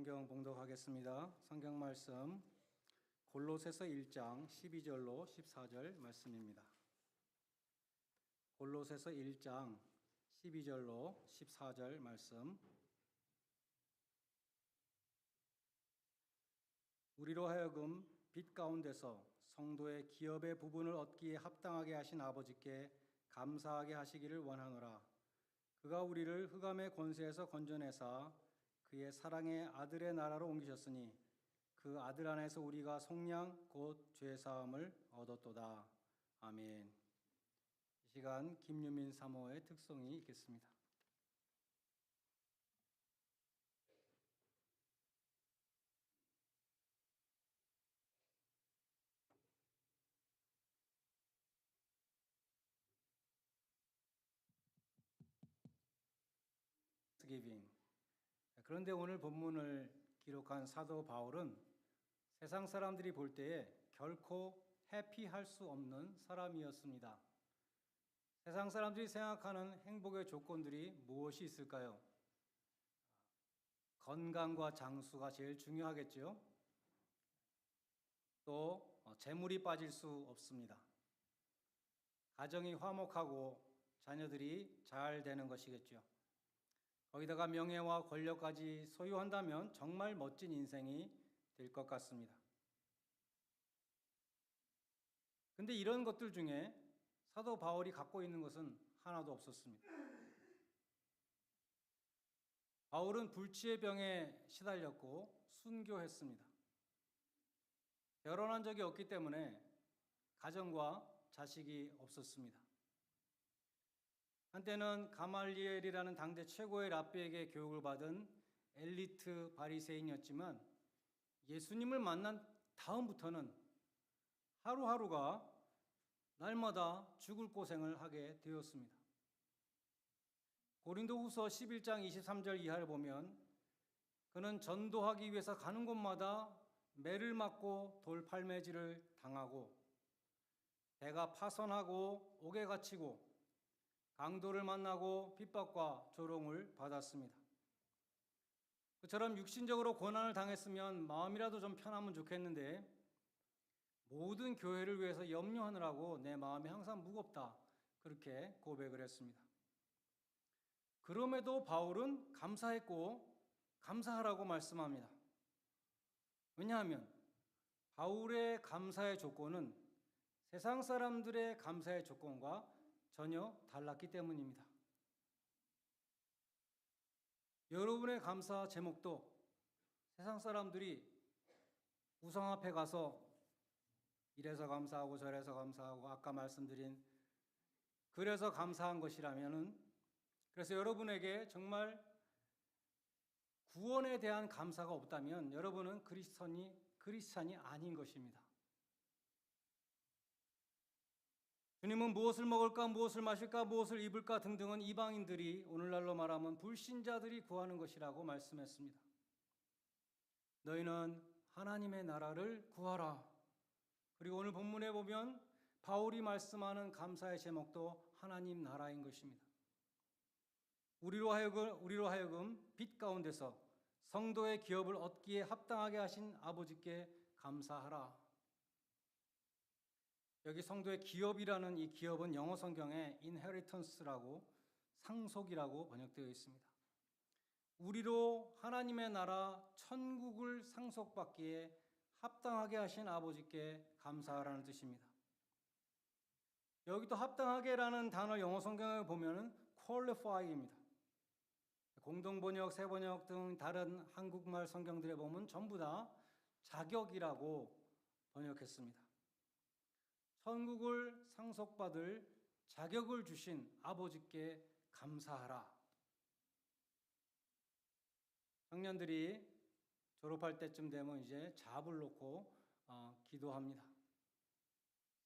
성경 봉독하겠습니다. 성경 말씀 골로새서 1장 12절로 14절 말씀입니다. 골로새서 1장 12절로 14절 말씀. 우리로 하여금 빛 가운데서 성도의 기업의 부분을 얻기에 합당하게 하신 아버지께 감사하게 하시기를 원하노라. 그가 우리를 흑암의 권세에서 건져내사 그의 사랑의 아들의 나라로 옮기셨으니 그 아들 안에서 우리가 속량 곧 죄사함을 얻었도다. 아멘. 이 시간 김유민 사모의 특송이 있겠습니다. Thanksgiving. 그런데 오늘 본문을 기록한 사도 바울은 세상 사람들이 볼 때에 결코 해피할 수 없는 사람이었습니다. 세상 사람들이 생각하는 행복의 조건들이 무엇이 있을까요? 건강과 장수가 제일 중요하겠죠. 또 재물이 빠질 수 없습니다. 가정이 화목하고 자녀들이 잘 되는 것이겠죠. 거기다가 명예와 권력까지 소유한다면 정말 멋진 인생이 될 것 같습니다. 근데 이런 것들 중에 사도 바울이 갖고 있는 것은 하나도 없었습니다. 바울은 불치의 병에 시달렸고 순교했습니다. 결혼한 적이 없기 때문에 가정과 자식이 없었습니다. 한때는 가말리엘이라는 당대 최고의 랍비에게 교육을 받은 엘리트 바리새인이었지만 예수님을 만난 다음부터는 하루하루가 날마다 죽을 고생을 하게 되었습니다. 고린도후서 11장 23절 이하를 보면 그는 전도하기 위해서 가는 곳마다 매를 맞고 돌팔매질을 당하고 배가 파선하고 옥에 갇히고 강도를 만나고 핍박과 조롱을 받았습니다. 그처럼 육신적으로 고난을 당했으면 마음이라도 좀 편하면 좋겠는데 모든 교회를 위해서 염려하느라고 내 마음이 항상 무겁다, 그렇게 고백을 했습니다. 그럼에도 바울은 감사했고 감사하라고 말씀합니다. 왜냐하면 바울의 감사의 조건은 세상 사람들의 감사의 조건과 전혀 달랐기 때문입니다. 여러분의 감사 제목도 세상 사람들이 우상 앞에 가서 이래서 감사하고 저래서 감사하고 아까 말씀드린 그래서 감사한 것이라면은, 그래서 여러분에게 정말 구원에 대한 감사가 없다면 여러분은 크리스찬이 아닌 것입니다. 주님은 무엇을 먹을까, 무엇을 마실까, 무엇을 입을까 등등은 이방인들이, 오늘날로 말하면 불신자들이 구하는 것이라고 말씀했습니다. 너희는 하나님의 나라를 구하라. 그리고 오늘 본문에 보면 바울이 말씀하는 감사의 제목도 하나님 나라인 것입니다. 우리로 하여금 빛 가운데서 성도의 기업을 얻기에 합당하게 하신 아버지께 감사하라. 여기 성도의 기업이라는 이 기업은 영어 성경에 inheritance라고, 상속이라고 번역되어 있습니다. 우리로 하나님의 나라 천국을 상속받기에 합당하게 하신 아버지께 감사하라는 뜻입니다. 여기 또 합당하게라는 단어 영어 성경에 보면은 qualify입니다. 공동번역, 새번역 등 다른 한국말 성경들에 보면 전부 다 자격이라고 번역했습니다. 천국을 상속받을 자격을 주신 아버지께 감사하라. 청년들이 졸업할 때쯤 되면 이제 잡을 놓고 기도합니다.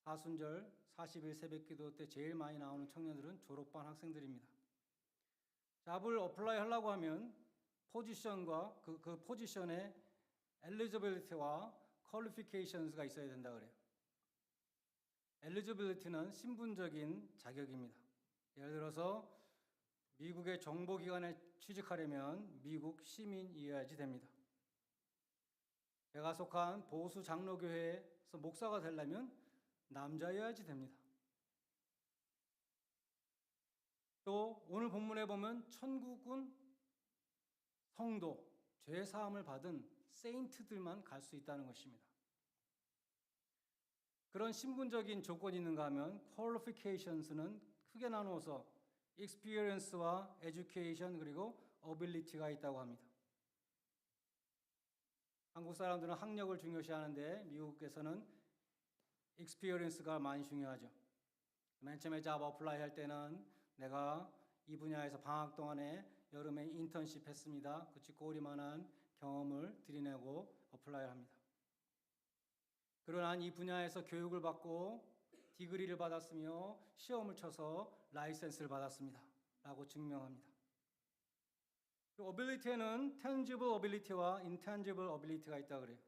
사순절 40일 새벽기도 때 제일 많이 나오는 청년들은 졸업반 학생들입니다. 잡을 어플라이 하려고 하면 포지션과 그 포지션에 엘리지빌리티와 퀄리피케이션스가 있어야 된다 그래요. 엘리지빌리티는 신분적인 자격입니다. 예를 들어서 미국의 정보기관에 취직하려면 미국 시민이어야지 됩니다. 제가 속한 보수 장로교회에서 목사가 되려면 남자여야지 됩니다. 또 오늘 본문에 보면 천국은 성도, 죄 사함을 받은 세인트들만 갈 수 있다는 것입니다. 그런 신분적인 조건이 있는가 하면 qualifications는 크게 나누어서 experience와 education 그리고 ability가 있다고 합니다. 한국 사람들은 학력을 중요시하는데 미국에서는 experience가 많이 중요하죠. 맨 처음에 잡 어플라이 할 때는 내가 이 분야에서 방학 동안에 여름에 인턴십 했습니다. 그 쥐꼬리만한 경험을 들이내고 어플라이를 합니다. 그러나 이 분야에서 교육을 받고 디그리를 받았으며 시험을 쳐서 라이센스를 받았습니다. 라고 증명합니다. 어빌리티에는 tangible ability와 intangible ability가 있다고 그래요.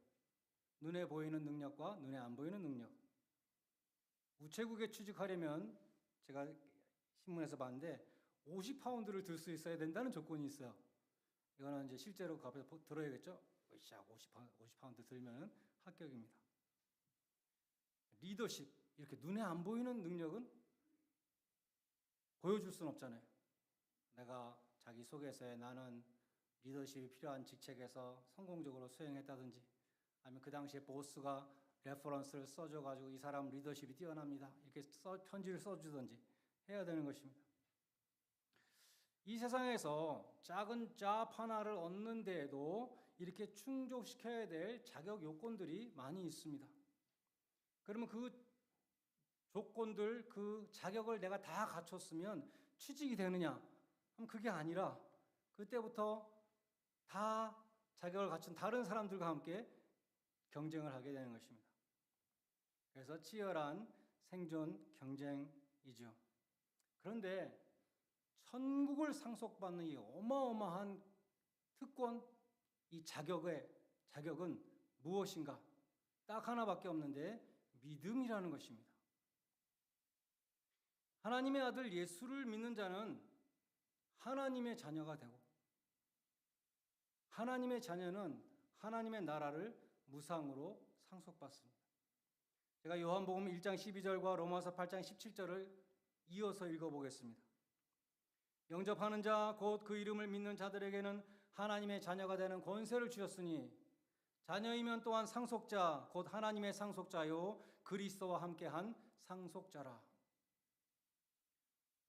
눈에 보이는 능력과 눈에 안 보이는 능력. 우체국에 취직하려면 제가 신문에서 봤는데 50파운드를 들 수 있어야 된다는 조건이 있어요. 이거는 이제 실제로 그 앞에서 들어야겠죠? 50파운드 들면 합격입니다. 리더십, 이렇게 눈에 안 보이는 능력은 보여줄 수는 없잖아요. 내가 자기 소개서에 나는 리더십이 필요한 직책에서 성공적으로 수행했다든지 아니면 그 당시에 보스가 레퍼런스를 써줘가지고 이 사람 리더십이 뛰어납니다. 이렇게 편지를 써주든지 해야 되는 것입니다. 이 세상에서 작은 잡 하나를 얻는 데에도 이렇게 충족시켜야 될 자격 요건들이 많이 있습니다. 그러면 그 조건들, 그 자격을 내가 다 갖췄으면 취직이 되느냐? 그럼 그게 아니라 그때부터 다 자격을 갖춘 다른 사람들과 함께 경쟁을 하게 되는 것입니다. 그래서 치열한 생존 경쟁이죠. 그런데 천국을 상속받는 이 어마어마한 특권, 이 자격은 무엇인가? 딱 하나밖에 없는데 믿음이라는 것입니다. 하나님의 아들 예수를 믿는 자는 하나님의 자녀가 되고 하나님의 자녀는 하나님의 나라를 무상으로 상속받습니다. 제가 요한복음 1장 12절과 로마서 8장 17절을 이어서 읽어보겠습니다. 영접하는 자 곧 그 이름을 믿는 자들에게는 하나님의 자녀가 되는 권세를 주셨으니 자녀이면 또한 상속자 곧 하나님의 상속자요 그리스도와 함께한 상속자라.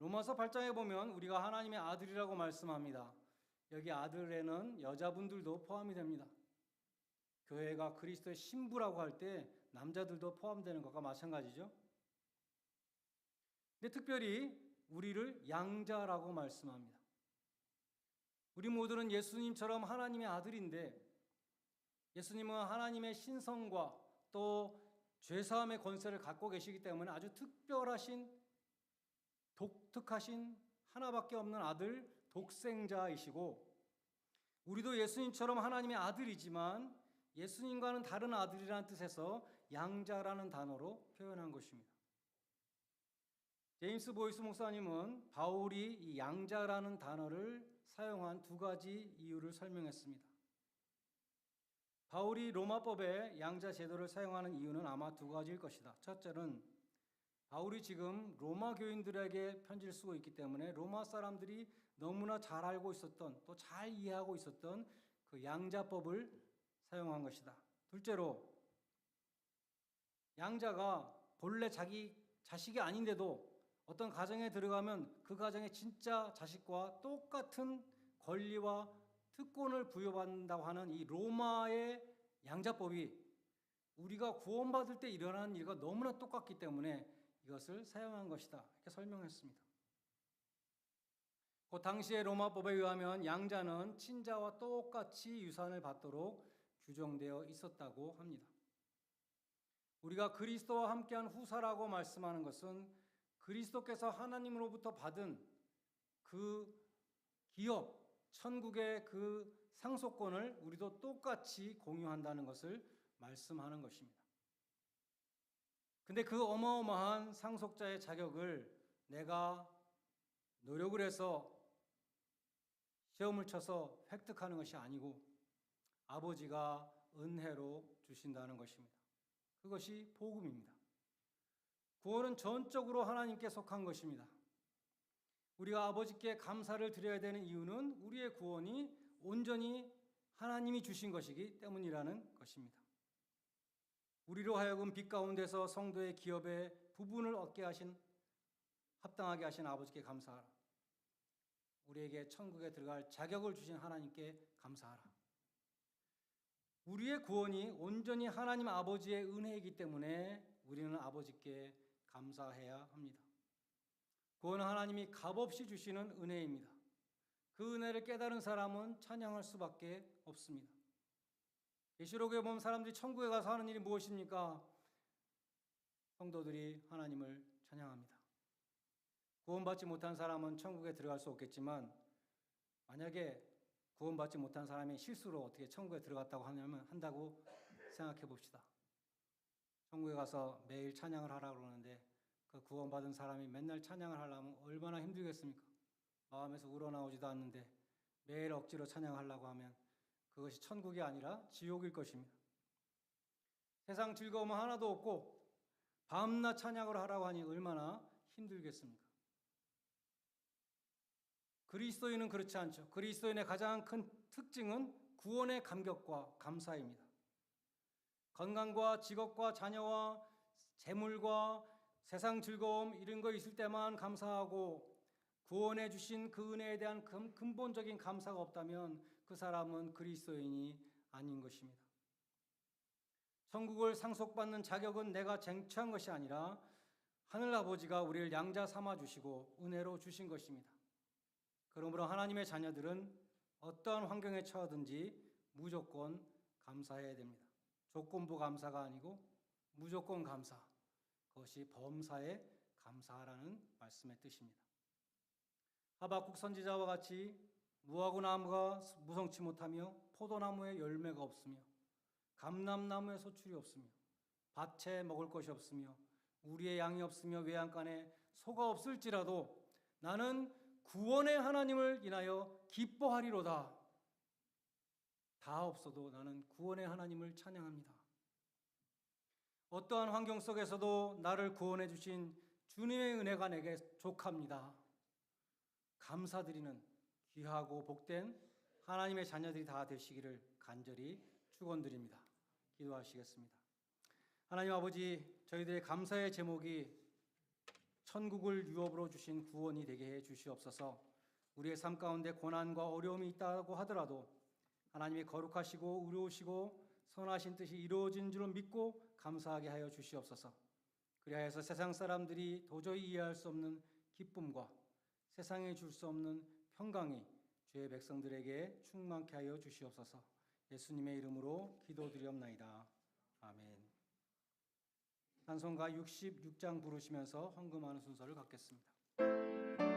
로마서 8장에 보면 우리가 하나님의 아들이라고 말씀합니다. 여기 아들에는 여자분들도 포함이 됩니다. 교회가 그리스도의 신부라고 할 때 남자들도 포함되는 것과 마찬가지죠. 근데 특별히 우리를 양자라고 말씀합니다. 우리 모두는 예수님처럼 하나님의 아들인데 예수님은 하나님의 신성과 또 죄사함의 권세를 갖고 계시기 때문에 아주 특별하신 독특하신 하나밖에 없는 아들 독생자이시고 우리도 예수님처럼 하나님의 아들이지만 예수님과는 다른 아들이라는 뜻에서 양자라는 단어로 표현한 것입니다. 제임스 보이스 목사님은 바울이 이 양자라는 단어를 사용한 두 가지 이유를 설명했습니다. 바울이 로마법에 양자 제도를 사용하는 이유는 아마 두 가지일 것이다. 첫째는 바울이 지금 로마 교인들에게 편지를 쓰고 있기 때문에 로마 사람들이 너무나 잘 알고 있었던 또 잘 이해하고 있었던 그 양자법을 사용한 것이다. 둘째로 양자가 본래 자기 자식이 아닌데도 어떤 가정에 들어가면 그 가정의 진짜 자식과 똑같은 권리와 특권을 부여받는다고 하는 이 로마의 양자법이 우리가 구원받을 때 일어나는 일과 너무나 똑같기 때문에 이것을 사용한 것이다. 이렇게 설명했습니다. 그 당시의 로마법에 의하면 양자는 친자와 똑같이 유산을 받도록 규정되어 있었다고 합니다. 우리가 그리스도와 함께한 후사라고 말씀하는 것은 그리스도께서 하나님으로부터 받은 그 기업, 천국의 그 상속권을 우리도 똑같이 공유한다는 것을 말씀하는 것입니다. 근데 그 어마어마한 상속자의 자격을 내가 노력을 해서 시험을 쳐서 획득하는 것이 아니고 아버지가 은혜로 주신다는 것입니다. 그것이 복음입니다. 구원은 전적으로 하나님께 속한 것입니다. 우리가 아버지께 감사를 드려야 되는 이유는 우리의 구원이 온전히 하나님이 주신 것이기 때문이라는 것입니다. 우리로 하여금 빛 가운데서 성도의 기업의 부분을 합당하게 하신 아버지께 감사하라. 우리에게 천국에 들어갈 자격을 주신 하나님께 감사하라. 우리의 구원이 온전히 하나님 아버지의 은혜이기 때문에 우리는 아버지께 감사해야 합니다. 구원은 하나님이 값없이 주시는 은혜입니다. 그 은혜를 깨달은 사람은 찬양할 수밖에 없습니다. 계시록에 보면 사람들이 천국에 가서 하는 일이 무엇입니까? 성도들이 하나님을 찬양합니다. 구원받지 못한 사람은 천국에 들어갈 수 없겠지만 만약에 구원받지 못한 사람이 실수로 어떻게 천국에 들어갔다고 한다고 생각해 봅시다. 천국에 가서 매일 찬양을 하라고 그러는데 그 구원받은 사람이 맨날 찬양을 하려면 얼마나 힘들겠습니까? 마음에서 우러나오지도 않는데 매일 억지로 찬양하려고 하면 그것이 천국이 아니라 지옥일 것입니다. 세상 즐거움은 하나도 없고 밤낮 찬양을 하라고 하니 얼마나 힘들겠습니까? 그리스도인은 그렇지 않죠. 그리스도인의 가장 큰 특징은 구원의 감격과 감사입니다. 건강과 직업과 자녀와 재물과 세상 즐거움 이런 거 있을 때만 감사하고 구원해 주신 그 은혜에 대한 근본적인 감사가 없다면 그 사람은 그리스도인이 아닌 것입니다. 천국을 상속받는 자격은 내가 쟁취한 것이 아니라 하늘 아버지가 우리를 양자 삼아 주시고 은혜로 주신 것입니다. 그러므로 하나님의 자녀들은 어떠한 환경에 처하든지 무조건 감사해야 됩니다. 조건부 감사가 아니고 무조건 감사. 그것이 범사에 감사하라는 말씀의 뜻입니다. 하박국 선지자와 같이 무화과 나무가 무성치 못하며 포도나무에 열매가 없으며 감람나무에 소출이 없으며 밭에 먹을 것이 없으며 우리의 양이 없으며 외양간에 소가 없을지라도 나는 구원의 하나님을 인하여 기뻐하리로다. 다 없어도 나는 구원의 하나님을 찬양합니다. 어떠한 환경 속에서도 나를 구원해 주신 주님의 은혜가 내게 족합니다. 감사드리는 귀하고 복된 하나님의 자녀들이 다 되시기를 간절히 축원드립니다. 기도하시겠습니다. 하나님 아버지, 저희들의 감사의 제목이 천국을 유업으로 주신 구원이 되게 해 주시옵소서. 우리의 삶 가운데 고난과 어려움이 있다고 하더라도 하나님이 거룩하시고 의로우시고 선하신 뜻이 이루어진 줄 믿고 감사하게 하여 주시옵소서. 그리하여서 세상 사람들이 도저히 이해할 수 없는 기쁨과 세상에 줄 수 없는 평강이 주의 백성들에게 충만케 하여 주시옵소서. 예수님의 이름으로 기도드리옵나이다. 아멘. 찬송가 66장 부르시면서 헌금하는 순서를 갖겠습니다.